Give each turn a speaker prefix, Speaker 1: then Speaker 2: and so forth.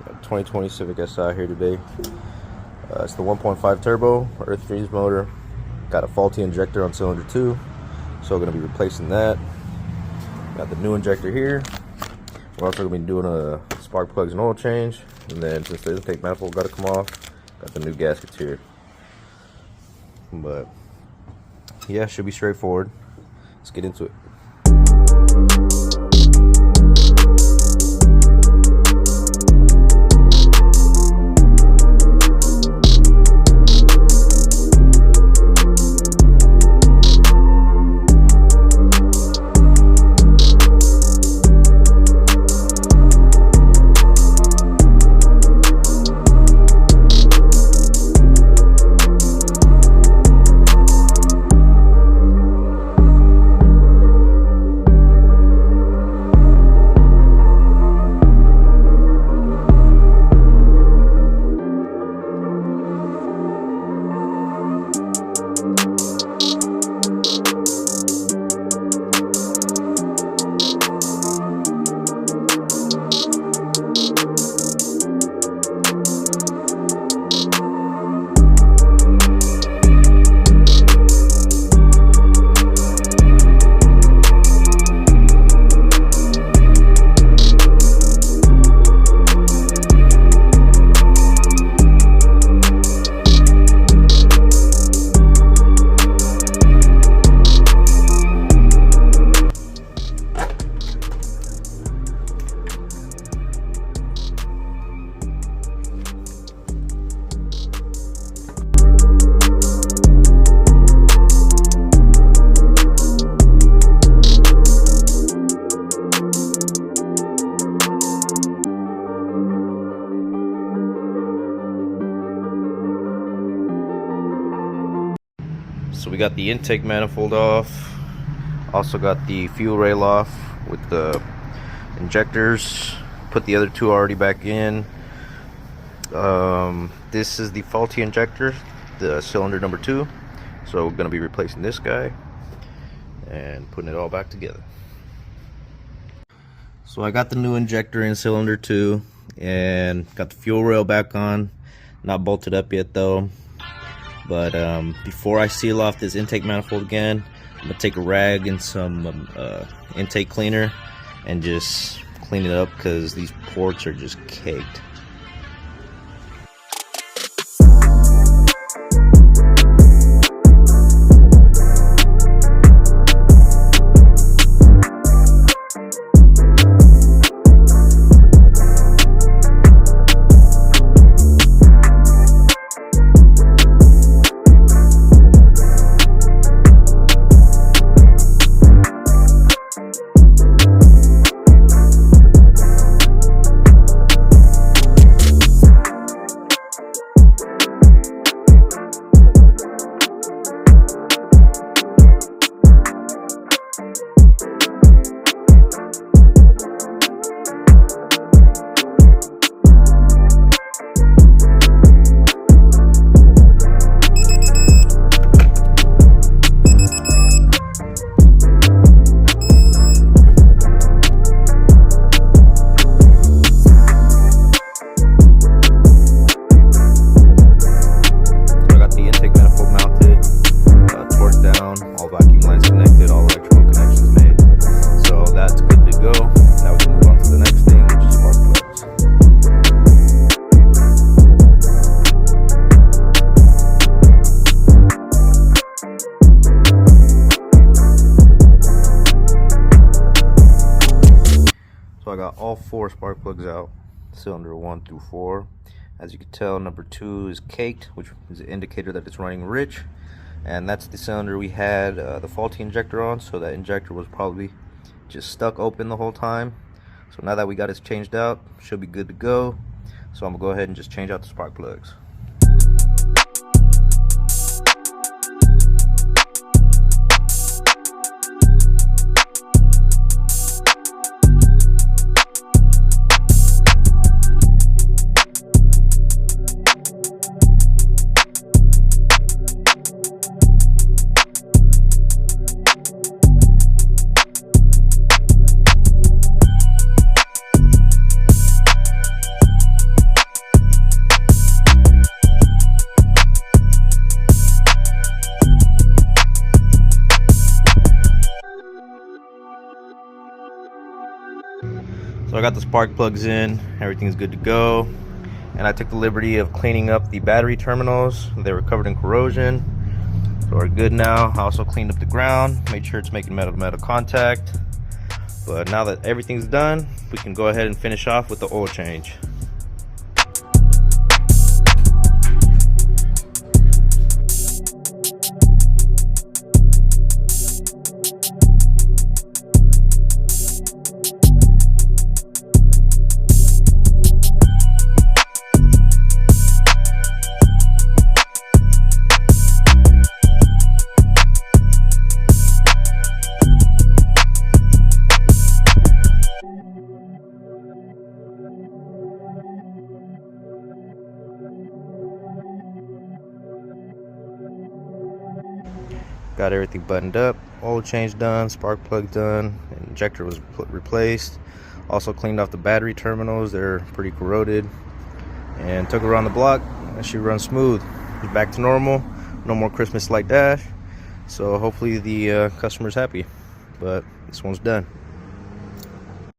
Speaker 1: 2020 Civic Si here today. It's the 1.5 turbo earth freeze motor. Got a faulty injector on cylinder 2, so we're going to be replacing that. Got the new injector here. We're also going to be doing a spark plugs and oil change, and then since the intake manifold got to come off, got the new gaskets here. But yeah, should be straightforward. Let's get into it. So we got the intake manifold off, also got the fuel rail off with the injectors, put the other two already back in. This is the faulty injector, the cylinder number 2, so we're going to be replacing this guy and putting it all back together. So I got the new injector in cylinder 2 and got the fuel rail back on, not bolted up yet though. But before I seal off this intake manifold again, I'm gonna take a rag and some intake cleaner and just clean it up because these ports are just caked. So I got all 4 spark plugs out, cylinder 1 through 4. As you can tell, number 2 is caked, which is an indicator that it's running rich. And that's the cylinder we had the faulty injector on, so that injector was probably just stuck open the whole time. So now that we got it changed out, should be good to go. So I'm gonna go ahead and just change out the spark plugs. got the spark plugs in, everything's good to go. And I took the liberty of cleaning up the battery terminals. They were covered in corrosion, so we're good now. I also cleaned up the ground, made sure it's making metal to metal contact. But now that everything's done, we can go ahead and finish off with the oil change. Got everything buttoned up, oil change done, spark plug done, injector was replaced. Also cleaned off the battery terminals, they're pretty corroded. And took it around the block, and she runs smooth. It's back to normal, no more Christmas light dash. So hopefully the customer's happy, but this one's done.